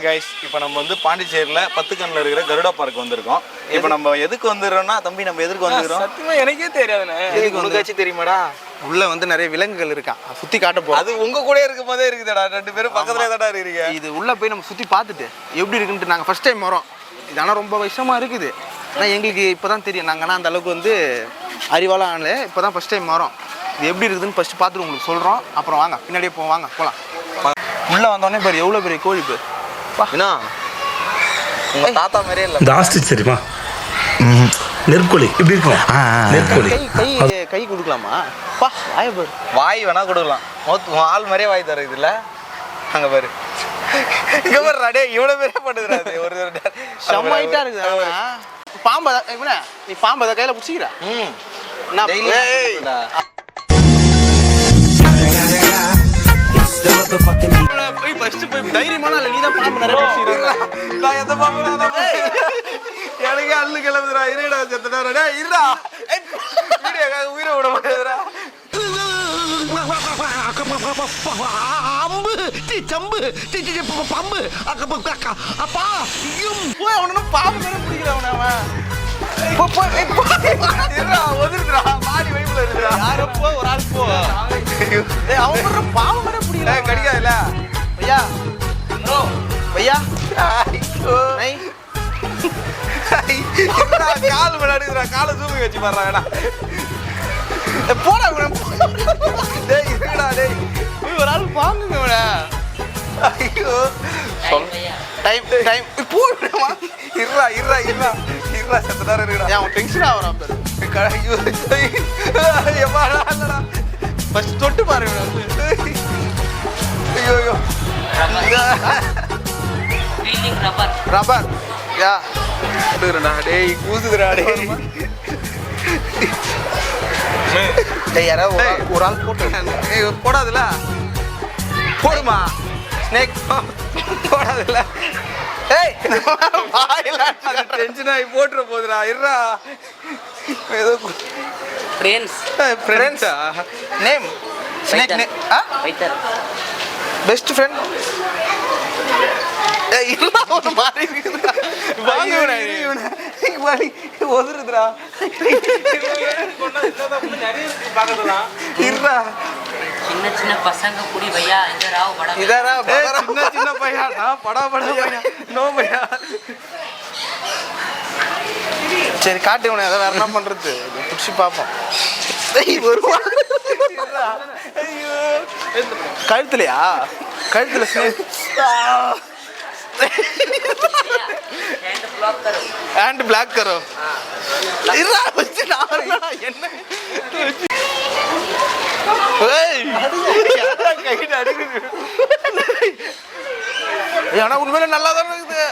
Guys இப்போ நம்ம வந்து பாண்டிச்சேரியில் 10 கண்ணில் இருக்கிற கருடா பார்க் வந்திருக்கோம். இப்போ நம்ம எதுக்கு வந்துடுறோம்னா தம்பி நம்ம எதுக்கு வந்துக்கிறோம் சத்தியமா எனக்கே தெரியாதுண்ணே. எதுக்கு உனக்காச்சும் தெரியுமாடா? உள்ள வந்து நிறைய விலங்குகள் இருக்கா, சுத்தி காட்ட போறோம். அது உங்க கூட இருக்கும் போதே இருக்குதுடா, 2 பேரும் பக்கத்துல தான்டா இருக்கீங்க. இது உள்ள போய் நம்ம சுத்தி பார்த்துட்டு எப்படி இருக்குன்ட்டு நாங்கள் ஃபர்ஸ்ட் டைம் வரோம். இது ஆனால் ரொம்ப விஷயமா இருக்குது. ஆனால் எங்களுக்கு இப்போதான் தெரியும், நாங்கள் அந்த அளவுக்கு வந்து அறிவாலாம் ஆனல இப்போதான் ஃபர்ஸ்ட் டைம் வரோம். இது எப்படி இருக்குதுன்னு ஃபர்ஸ்ட் பார்த்துட்டு உங்களுக்கு சொல்கிறோம். அப்புறம் வாங்க பின்னாடியே வாங்க போகலாம். உள்ளே வந்தோடனே பாரு எவ்வளோ பெரிய கோழி பேர். என்ன உங்க தாத்தா மாதிரியே இல்லை, இந்த ஆஸ்ட்ரிச் தெரியுமா? நெற்கோழி இப்படி இருக்கும். நெற்கோழி கை கொடுக்கலாமா? பா வாய பாரு. வாய் வேணா கொடுக்கலாம், ஆள் மாதிரியே வாய் தர இதுல. அங்க பாரு, இங்க பாரு அடே இவ்வளவு பேரே பண்ணுறாது. ஒரு செம்ம ஹைட்டா இருக்குது. பாம்பை இவனே நீ பாம்பை அதை கையில பிடிச்சிக்கிற. போய் ஃபர்ஸ்ட் போய் தைரியமான நீ தான் பாம்பு நிறைய பிடிச்சிக்கிறீங்களா? நான் எந்த பாம்பு எனக்கு அள்ளு கிளம்புதுடா. இருடா செத்துடா டேய் இருடா. வீடியோக்காக உயிரை விட மாட்டேதுடா. அம்பு டி சம்பு டி டி பம்பு அப்பா போய் அவனும் பாம்பு மேல பிடிக்கல அவன. இருடா ஒதுருடா, பாடி வைப்புல இருக்குடா. யாரோ போ ஒரு ஆள் போ. டேய் அவன் பாம்பு மேல பிடிக்கல. கடிக்காதல பையா ப்ரோ பையா. நை என்னடா கால் மேல அடிக்குறா, காலை தூக்கி வச்சு பாறா. வேணா போடா டேய் இருடா டேய். ஒரு ஆள் பாம்புங்க அவன. ஐயோ டைம் டைம் போடுமா. இருடா இருடா இருடா இருடா செத்துடா இருக்குடா. அவன் டென்ஷன் ஆவறான் பாரு. ஐயோ எம்மாடா இல்லடா. ஃபர்ஸ்ட் தொட்டு பாரு இவனை வந்து. ஐயோ ஐயோ ஃபீலிங் ரப்பர் ரப்பர் யா போடுறடா டேய், கூசுதுடா டேய். டேய் யாரோ ஒரு ஆள் போட்டு. ஏய் போடாதல, போடுமா ஸ்னேக் போடாதல. ஏய் வாயில டென்ஷன் ஆகி போட்டுற போதுடா. இருடா ஏதோ ஃப்ரெண்ட்ஸ் ஃப்ரெண்ட்ஸா நேம் ஸ்னேக் நேம் வைத்தர் பெஸ்ட் ஃப்ரெண்ட். ஏய் இல்ல ஒரு மாதிரி இருக்குடா. வாங்குடா வலி ஒதுருதுடா. இருடா சின்ன சின்ன பசங்க குடி பையா இந்த ராவ் படம் இதரா சின்ன சின்ன பையா, நான் படா பையா நோ பையா. சரி காட்டு இவனை அதை வேற என்ன பண்றது, பிடிச்சி பார்ப்போம். ஐயோ கழுத்துலையா? கழுத்துல ஸ்னேக் ஹேண்ட் பிளாக் கரோ அண்ட் பிளாக் கரோ. இருடா வச்சு நான் என்ன ஏய் கையில அடிக்குது. ஆனா உண்மையில நல்லா தானே இருக்குது.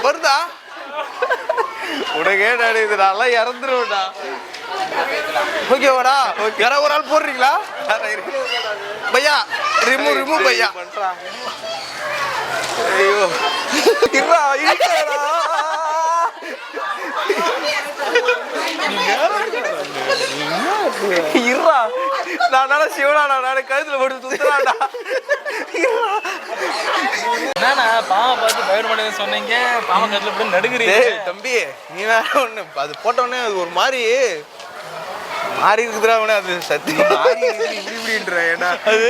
வருதா உனக்கே அடிக்குது, நல்லா இறந்துருவேன்டா. ஓகேவாடா? யாரா ஒரு ஆள் போடுறீங்களா பையா? ரிமூவ் பையா. ஐயோ இருடா இருக்கடா. இருடா நான் சிவனாடா, நான் கழுத்துல போட்டு சுத்துறான்டா. என்னண்ணா பாவை பார்த்து பயிர் மாட்டேன்னு சொன்னீங்க, பாவை கட்டில் இப்படி நடுங்குறீங்க. டேய் தம்பி நீ வேற ஒண்ணு அது போட்டோடனே அது ஒரு மாதிரி மாறி இருக்குதுடா அவனே. அது சத்தியம் மாறி இப்படின்ற. ஏன்னா அது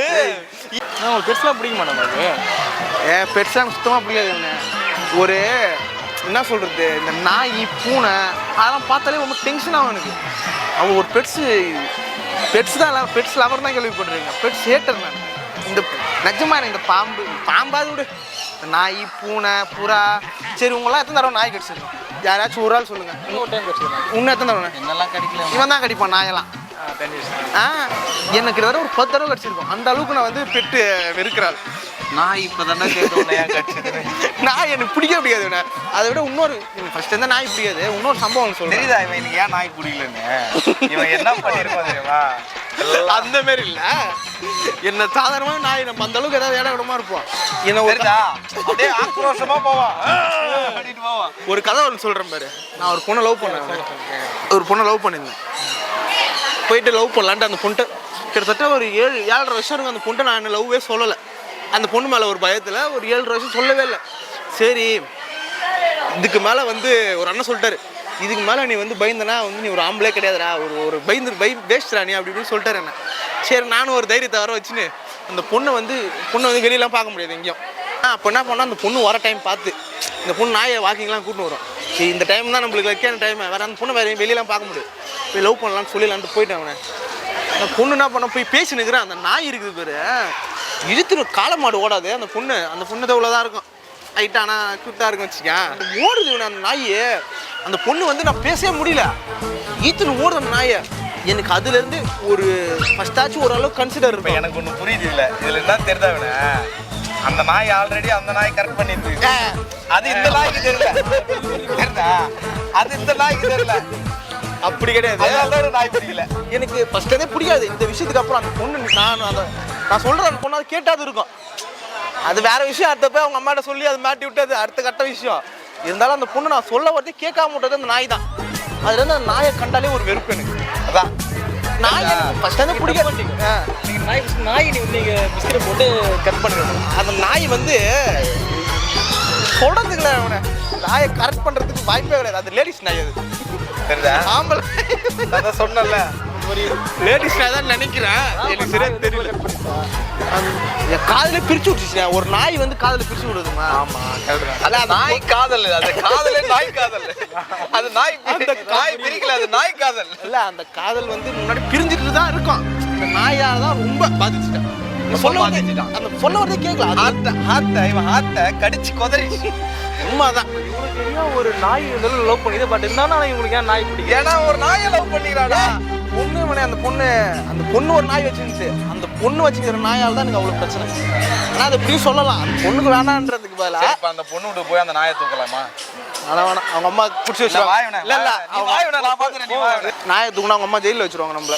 உங்களுக்கு பெருசாக பிடிக்க மாட்டேன். ஏன் பெட்ஸாக சுத்தமாக பிடிக்காது அவனே. ஒரு என்ன சொல்கிறது, இந்த நாய் பூனை அதெல்லாம் பார்த்தாலே ரொம்ப டென்ஷன் ஆகும் எனக்கு. அவன் ஒரு பெட்ஸ் தான் எல்லாம் பெட்ஸ் லவர் தான் கேள்விப்பட்டிருக்கீங்க. பெட்ஸ் ஹேட்டர் நான். இந்த நிஜமா எனக்கு இந்த பாம்பாவது விடு, நாய் பூனை புறா. சரி உங்களாம் எத்தனை தடவை நாய் கடிச்சிருக்கோம்? யாராச்சும் ஒரு ஆள் சொல்லுங்கள். இன்னொரு டைம் கடிச்சிருக்கேன். இன்னும் எத்தனை தடவை? என்னெல்லாம் கடிக்கல. இவன் தான் கடிப்பான் நாயெல்லாம். எனக்கு கிட்டத்தட்ட ஒரு 10 தடவை கடிச்சிருக்கோம். அந்த அளவுக்கு நான் வந்து பெட்டு வெறுக்கிறாள். நான் இப்பதானே கேட்டோம் ஏன் கடிச்சது. நாய் எனக்கு பிடிக்காது இவனை. அதை விட இன்னொரு ஃபர்ஸ்ட் இருந்தால் நாய் பிடிக்காது. இன்னொரு சம்பவம் சொல்றேன். தெரியுதா இவன் எனக்கு ஏன் நாய் பிடிக்கலன்னு? இவன் என்ன பண்ணிருப்பான் தெரியுமா? அந்த மாதிரி இல்ல, என்ன சாதாரணமாக நாய் நம்ம அந்த அளவுக்கு ஏதாவது இடமா இருப்போம். என்ன அப்படியே ஆக்ரோஷமா போவான், அப்படிட்டு போவான். ஒரு கதை ஒன்று சொல்றேன் பாரு. நான் ஒரு பொண்ணை லவ் பண்ணியிருந்தேன். போயிட்டு லவ் பண்ணலான்ட்டு அந்த பொண்ணை கிட்டத்தட்ட ஒரு 7-7.5 வருஷம் இருக்கும். அந்த பொண்ணை நான் லவ்வே சொல்லலை. அந்த பொண்ணு மேலே ஒரு பயத்தில் ஒரு 7 வருஷம் சொல்லவே இல்லை. சரி இதுக்கு மேலே வந்து ஒரு அண்ணன் சொல்லிட்டாரு, இதுக்கு மேலே நீ வந்து பயந்தனா வந்து நீ ஒரு ஆம்பளே கிடையாதுடா, ஒரு பேஸ்டா நீ அப்படி இப்படின்னு சொல்லிட்டாரு என்ன. சரி நானும் ஒரு தைரியத்தை வர வச்சுன்னு அந்த பொண்ணை வந்து வெளியெல்லாம் பார்க்க முடியாது எங்கேயும். அப்போ என்ன பண்ணால் அந்த பொண்ணு வர டைம் பார்த்து இந்த பொண்ணு நாயை வாக்கிங்லாம் கூட்டின்னு வரும். சரி இந்த டைம் தான் நம்மளுக்கு வைக்கான டைம், வேறு அந்த பொண்ணை வேறு வெளியெல்லாம் பார்க்க முடியாது, போய் லவ் பண்ணலான்னு சொல்லிடலான்ட்டு போயிட்டேன் அவனை. அந்த பொண்ணு என்ன பண்ண போய் பேசினுக்கிறேன், அந்த நாய் இருக்குது பேர் இழுத்துன்னு காளை மாடு ஓடாது அந்த பொண்ணு தவிர தான் இருக்கும், ஹைட்டாக ஆனால் க்யூட்டாக இருக்கும் வச்சுக்கேன். ஓடுது இவனை அந்த நாய். அந்த பொண்ணு வந்து நான் பேசவே முடியல, ஈத்துன்னு ஓடுது அந்த நாயை. எனக்கு அதுலேருந்து ஒரு ஃபஸ்ட்டாச்சும் ஓரளவுக்கு கன்சிடர் இருப்பேன். எனக்கு ஒன்று புரியுது இதில் என்ன தெரியுதா இவனை, அந்த நாய் ஆல்ரெடி அந்த நாய் கரெக்ட் பண்ணிருக்கு, அது இந்த நாய்க்கு தெரியல தெரியுதா, அது இந்த நாய்க்கு தெரியல. அப்படி கிடையாது, அதனால நாய் பிடிக்கல எனக்கு ஃபஸ்ட்டே பிடிக்காது. இந்த விஷயத்துக்கு அப்புறம் அந்த பொண்ணு நான் சொல்கிறேன், அந்த பொண்ணு அது கேட்டாது இருக்கும், அது வேற விஷயம். அடுத்தப்ப அவங்க அம்மாட்ட சொல்லி அது மாட்டி விட்டது அடுத்த கட்ட விஷயம். இருந்தாலும் அந்த பொண்ணு நான் சொல்ல வரதே கேட்காம விட்டது அந்த நாய் தான். அதுலேருந்து அந்த நாயை கண்டாலே ஒரு வெறுப்பு எனக்கு. அதான் நாய் ஃபஸ்ட்டு பிடிக்காது. நாய் நீங்கள் பிஸ்கெட்டை போட்டு கட் பண்ணுங்க. அந்த நாய் வந்து சொல்கிறதுக்குல அவனை நாயை கரெக்ட் பண்ணுறதுக்கு வாய்ப்பே கிடையாது. அது லேடிஸ் நாய், அது தெரியுதா, ஆம்பளை அதான் சொன்னல ஒரு லேடிஸ் நாய் தான் நினைக்கிறேன், எனக்கு சரியா தெரியல. என் காதலே பிரிச்சு விட்டுச்சு. ஒரு நாய் வந்து காதல பிரிச்சு விடுதுமா. ஆமா அது நாய் காதல், அது காதலே நாய் காதல், அது நாய் அந்த நாய் பிரிக்கல, அது நாய் காதல் இல்ல. அந்த காதல் வந்து முன்னாடி பிரிஞ்சிட்டு தான் இருக்கும், இந்த நாயால தான் ரொம்ப பாதிச்சுட்டான். சொல்ல வரதே கேட்கல, ஹார்ட்ட கடிச்சு கொதறிச்சு. உண்மைதான். ஒரு நாய் இருந்தாலும் லவ் பண்ணிது, பட் இருந்தாலும் இவங்களுக்கு ஏன் நாய் பிடிக்கும்? ஏன்னா ஒரு நாயை லவ் பண்ணிக்கிறாடா. ஒண்ணு அந்த பொண்ணு ஒரு நாய் வச்சுருந்துச்சு, அந்த பொண்ணு வச்சுக்கிற நாயால தான் எனக்கு அவ்வளவு பிரச்சனை. ஆனா அது இப்படியும் சொல்லலாம், அந்த பொண்ணுக்கு வேணான்றதுக்கு பதிலா இப்ப அந்த பொண்ணு விட்டு போய் அந்த நாயை தூக்கலாமா? வேணாம், அவங்க அம்மா பிடிச்சி வச்சிருவாங்க. இல்ல நாயை தூக்கினா அவங்க அம்மா ஜெயிலில் வச்சிருவாங்க நம்மள.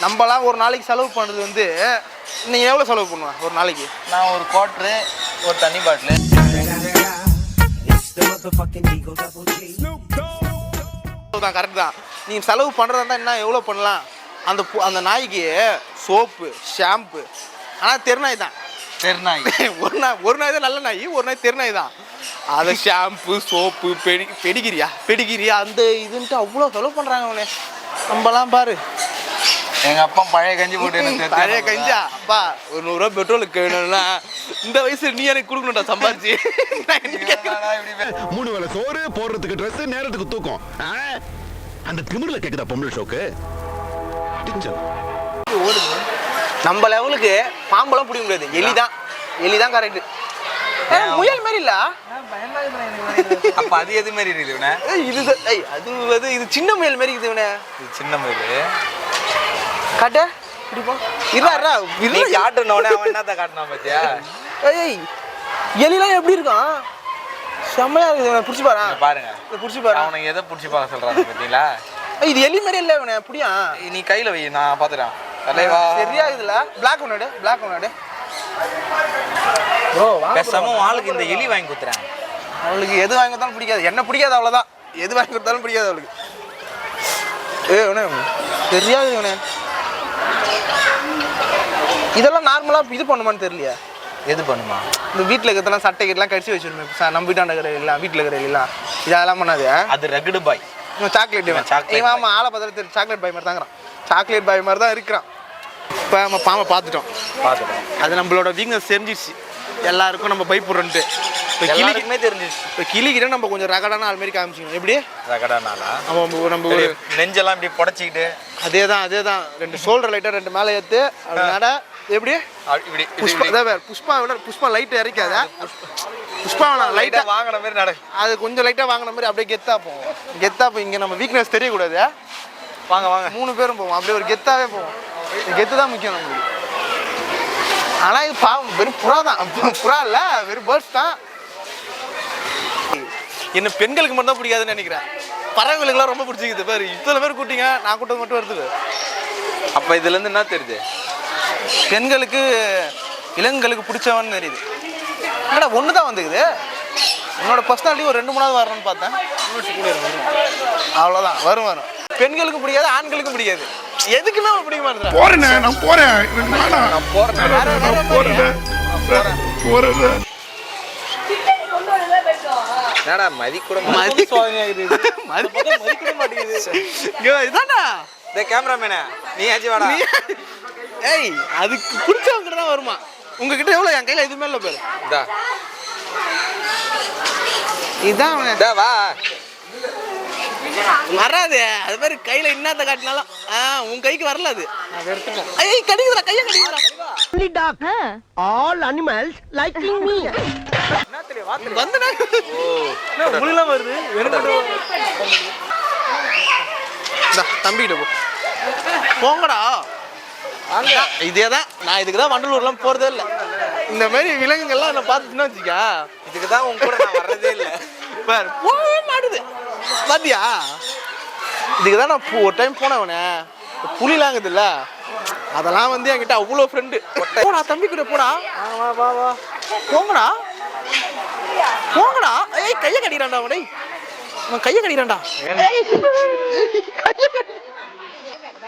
நம்மளாம் ஒரு நாளைக்கு செலவு பண்ணுறது வந்து நீ எவ்வளோ செலவு பண்ணுவேன் ஒரு நாளைக்கு? நான் ஒரு குவார்ட்ரு, ஒரு தண்ணி பாட்டில். தான் கரெக்ட் தான். நீங்கள் செலவு பண்ணுறதா இருந்தால் என்ன எவ்வளோ பண்ணலாம்? அந்த நாய்க்கு சோப்பு ஷாம்பு, ஆனால் தெருநாய் தான். தெருநாய் ஒரு நாய் தான் நல்ல நாய், ஒரு நாய் தெருநாய் தான். அதை ஷாம்பு சோப்பு பெடிகிரியா அந்த இதுன்ட்டு அவ்வளோ செலவு பண்ணுறாங்க அவனே. நம்மலாம் பாரு, எங்கள் அப்பா பழைய கஞ்சி போட்டு பழைய கஞ்சா அப்பா ஒரு 100 ரூபா பெட்ரோலுக்கு வேணும்னா இந்த வயசு நீ எனக்கு கொடுக்கணும்டா சம்பாரிச்சு. 3 வேளை சோறு போடுறதுக்கு ட்ரெஸ் நேரத்துக்கு தூக்கம், அந்த திமிர்ல கேக்குதா பொம்பளை ஷோக்கு? நம்ம லெவலுக்கு பாம்பெல்லாம் பிடிக்க முடியாது, எலிதான் கரெக்ட். முயல் மாதிரி இல்ல, அப்ப அது எது மாதிரி இருக்குது இது சின்ன முயல் மாதிரி இருக்குது. இது சின்ன முயல் காட்டு காட்டுனோடனே அவன் என்னதான் காட்டினான் பாத்தியா? எலிலாம் எப்படி இருக்கும், செம்மையா இருக்குது. புடிச்சு பாருங்க, புடிச்சு பாரு. அவனுக்கு எதை புடிச்சு பார்க்க சொல்றாங்க பாத்தீங்களா? இது எலி மாதிரி இல்ல இவனை, புடியா நீ கையில வை, நான் பாத்துறேன். தலைவா சரியா இதுல பிளாக் ஒன்னாடு பேசாம ஆளுக்கு இந்த எலி வாங்கி கொடுத்துறேன். அவளுக்கு எது வாங்கி கொடுத்தாலும் பிடிக்காது, என்ன பிடிக்காது அவ்வளவுதான். எது வாங்கி கொடுத்தாலும் பிடிக்காது அவளுக்கு. தெரியாது இவனே, இதெல்லாம் நார்மலா இது பண்ணுமான்னு தெரியலையா? எது பண்ணுமா? இந்த வீட்டில் இருக்கிறதெல்லாம் சட்டை கிட்டலாம் கடிச்சு வச்சிருப்பேன், நம்ம வீட்டாண்ட இருக்கிற எல்லாம் வீட்டில் இருக்கிற எல்லாம் இதெல்லாம் பண்ணாது. அது ரகுடு பாய், சாக்லேட் இவன். ஆமாம், ஆளை பார்த்தாலும் சாக்லேட் பாய் மாதிரி தாங்கிறான், சாக்லேட் பாய் மாதிரி தான் இருக்கிறான். இப்போ நம்ம பாம்பை பார்த்துட்டோம், அது நம்மளோட வீக்னஸ் தெரிஞ்சிடுச்சு எல்லாருக்கும், நம்ம பயப்படுறோன்ட்டு. இப்போ கிளிக்குமே தெரிஞ்சிடுச்சு. இப்போ கிளிக்கிட்ட நம்ம கொஞ்சம் ரகடான ஆள் மாதிரி காமிச்சிக்கணும். எப்படி ரகடானாலா? நம்ம ஒரு நெஞ்செல்லாம் இப்படி புடச்சிக்கிட்டு அதே தான் 2 ஷோல்டர் லைட்டாக 2 மேலே ஏற்று அப்படி நட. எப்படி புஷ்பா லைட் இறக்காத, புஷ்பா லைட்டாக வாங்கின மாதிரி நட, அது கொஞ்சம் லைட்டாக வாங்கின மாதிரி அப்படியே கெத்தா போவோம். இங்கே நம்ம வீக்னஸ் தெரியக்கூடாது. வாங்க 3 பேரும் போவோம், அப்படியே ஒரு கெத்தாவே போவோம். கெத்து தான் முக்கியம் நம்மளுக்கு. ஆனால் இது பாவம் வெறும் புறா தான், புறா இல்லை வெறும் பேர்ட்ஸ் தான். என்ன பெண்களுக்கு மட்டும் தான் பிடிக்காதுன்னு நினைக்கிறேன், பறவைகளுக்குலாம் ரொம்ப பிடிச்சிக்குது. பாரு இத்தனை பேர் கூட்டிங்க, நான் கூட்டம் மட்டும் வருது. அப்போ இதுலேருந்து என்ன தெரியுது? பெண்களுக்கு இளங்களுக்கு பிடிச்சவன்னு தெரியுது. என்னடா ஒன்று தான் வந்துக்குது, உன்னோட பர்சனாலிட்டி ஒரு 2-3 வரணும்னு பார்த்தேன், அவ்வளோதான். வரும் பெண்களுக்கும் பிடிக்காது, ஆண்களுக்கும் பிடிக்காது, எதுக்குமே அவன் பிடிக்க மாட்டேன். என்னடா மதி கூட மதி சோதனையாகுது மதி கூட மாட்டேங்குது. இதானா இந்த கேமராமேனே நீ ஆச்சு வாடா. ஏய் அதுக்கு பிடிச்சவங்க தான் வருமா? உங்ககிட்ட எவ்வளோ? என் கையில் எதுவுமே இல்லை பேர். இந்தா இதான் அவன். இதா வா வராது. அது மாதிரி கையில் இன்னாத்த காட்டினாலும் உன் கைக்கு வரல அது. நான் எடுத்துட்டேன். ஐய் கடிக்குதுடா, கையை கடிக்குதுடா. All animals liking me. வந்து முழுலாம் வருது தம்பிக்கிட்ட போ. போங்கடா. இதேதான் நான் இதுக்கு தான் வண்டலூர்லாம் போறதே இல்லை. இந்த மாதிரி விலங்குகள்லாம் என்ன பார்த்துச்சுன்னா வச்சுக்கா, இதுக்கு தான் உன் கூட நான் வர்றதே இல்லை. பாரு போகவே மாட்டுது பாத்தியா. இதுக்கு தான் நான் ஒரு டைம் போனவனே, புலிலாங்குது இல்ல, அதெல்லாம் வந்து என்கிட்ட அவ்வளோ ஃப்ரெண்டு. போடா தம்பி கூட போடா. போங்கடா போங்கடா. ஏய் கையை கடிக்கிறான்டா அவனை. அவன் கையை கடிக்கிறான்டா.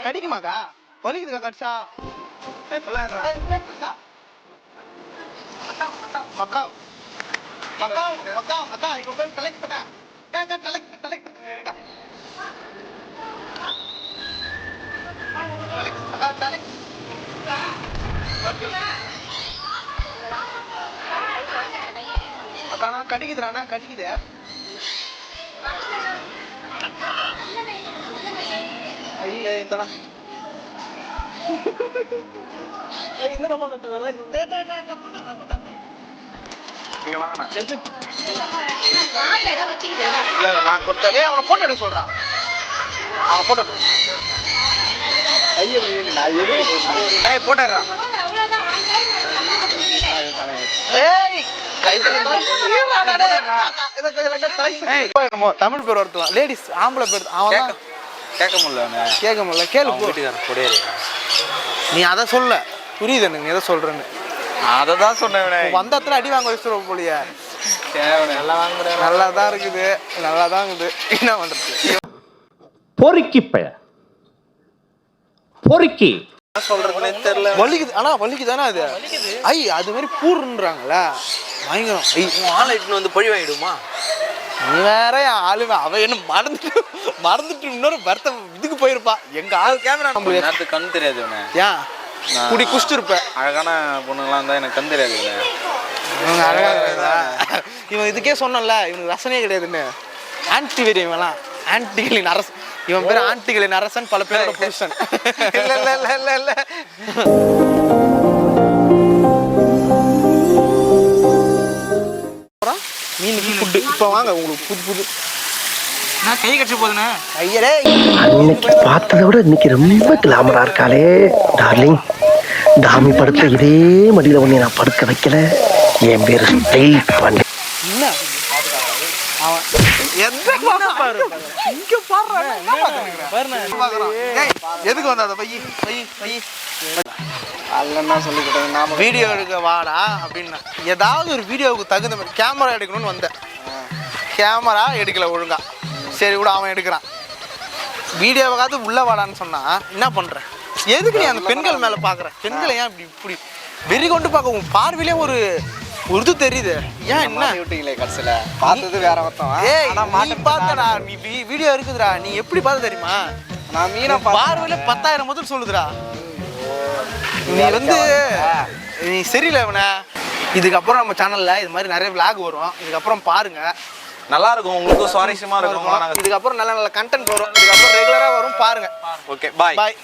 கடிக்குமாக்கா? வலிக்குதுக்கா கடிச்சா? மக்கா மக்கா மக்கா அக்கா இப்போ போய் கலெக்ட் பண்ண. கலெக்ட் அக்கா கடிக்குதுண்ணா கடிக்குது. ஐயா இந்தடா நான் கொடுத்தே அவனை போட்டோ எடுக்க சொல்றான். அவன் போட்டோ போட்டுறான். தமிழ் பேர் ஒருத்தலாம், லேடிஸ் ஆம்பளை பேர். அவன் கேட்க முடியல கேட்க முடியல. கேளு வீட்டுக்காரன் கொடையே. நீ அதை சொல்ல, புரியுது எனக்கு நீ எதை சொல்றேன்னு. அதை தான் சொன்னேன். வந்த இடத்துல அடி வாங்க வச்சுருவோம் போலியே. நல்லா தான் இருக்குது, நல்லா தான் இருக்குது. என்ன பண்றது? பொறுக்கி பய பொறுக்கி சொல்றதுனே தெரியல. வலிக்குது. ஆனா வலிக்குதானே அது? ஐ அது மாதிரி பூர்ன்றாங்கல்ல, பயங்கரம். ஆளை இட்டுன்னு வந்து பழி வாங்கிடுமா? நீ வேற ஆளுமே. அவ என்ன மறந்துட்டு இன்னொரு வருத்தம் இதுக்கு போயிருப்பா. எங்க ஆள் கேமரா நேரத்துக்கு கண் தெரியாது. ஏன் குடி குடிச்சிட்டு இருப்ப? அழகான பொண்ணுங்களாம் தான் எனக்கு கண் தெரியாது. அழகா இவன் இதுக்கே சொன்னல, இவனுக்கு ரசனையே கிடையாதுன்னு. ஆன்டி வெறி இவன்லாம். ஆன்டிகளின் அரசன். இவன் பேர் ஆன்டிகளின் அரசன், பல பேரோட புருஷன். இல்ல இல்ல இல்ல இல்ல இல்ல. மீனுக்கு ஃபுட்டு இப்போ வாங்க உங்களுக்கு புது புது. நான் கை கட்சி போதுண்ணே. ஐயரே அன்னைக்கு பார்த்ததை விட இன்னைக்கு ரொம்ப கிளாமரா இருக்காளே டார்லிங். தாமி படுத்த இதே மடியில உன்னை நான் படுக்க வைக்கல. என் பேரு ஸ்டைல் பண்ணி. என்ன அவன் எந்த பாரு இங்க பாடுறான். எதுக்கு வந்தா அந்த பையி பையி பையி அல்லன்னா சொல்லிக்கிட்டேன். நாம வீடியோ எடுக்க வாடா அப்படின்னா ஏதாவது ஒரு வீடியோவுக்கு தகுந்த மாதிரி கேமரா எடுக்கணும்னு வந்தேன். கேமரா எடுக்கல ஒழுங்கா. சரி கூட அவன் எடுக்கிறான். வீடியோவாவது உள்ள வாடான்னு சொன்னா என்ன பண்ற? எதுக்கு நீ அந்த பெண்கள் மேல பாக்குற? பெண்களை ஏன் இப்படி இப்படி வெறி கொண்டு பார்க்க? உன் பார்வையிலே ஒரு இது தெரியுது. ஏன் என்ன விட்டீங்களே கடைசியில பார்த்தது வேற ஒருத்தன். ஏய் நீ பார்த்தடா, நீ வீடியோ இருக்குதுடா. நீ எப்படி பார்த்த தெரியுமா? நான் மீனை பார்வையில 10,000 முதல் சொல்லுதுடா. நீ வந்து நீ சரியில்லை இவனை. இதுக்கப்புறம் நம்ம சேனல்ல இது மாதிரி நிறைய விளாக் வரும். இதுக்கப்புறம் பாருங்க, நல்லா இருக்கும். உங்களுக்கும் சுவாரஸ்யமா இருக்கும். இதுக்கப்புறம் நல்ல நல்ல கண்டென்ட் வரும். இதுக்கப்புறம் ரெகுலரா வரும். பாருங்க. ஓகே பாய் பாய்.